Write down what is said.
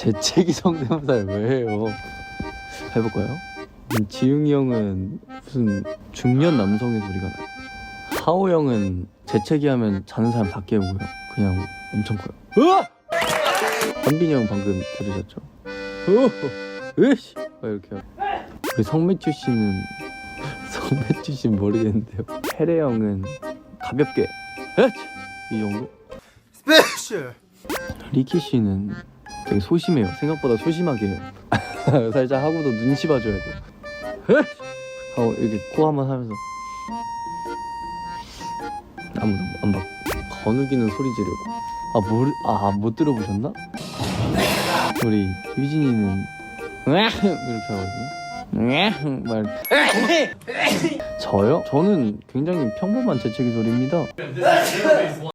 재채기 성대모사를 왜 해요? 해볼까요? 지웅이 형은 무슨 중년 남성의 소리가 나요. 하오 형은 재채기 하면 자는 사람 다 깨우고요. 그냥 엄청 커요. 현빈이 형 방금 들으셨죠? 으씨! 이렇게요. 우리 성매튜 씨는 모르겠는데요. 페레 형은 가볍게 이 정도? 스페셜. 리키 씨는 되게 소심해요. 생각보다 소심하게 해요. 살짝 하고도 눈치 봐줘야 돼요. 하고 이렇게 코 한번 하면서 아무도 안 봐. 거누기는 소리 지르고. 못 들어보셨나? 우리 유진이는 이렇게 하거든요. 말. 저요? 저는 굉장히 평범한 재채기 소리입니다.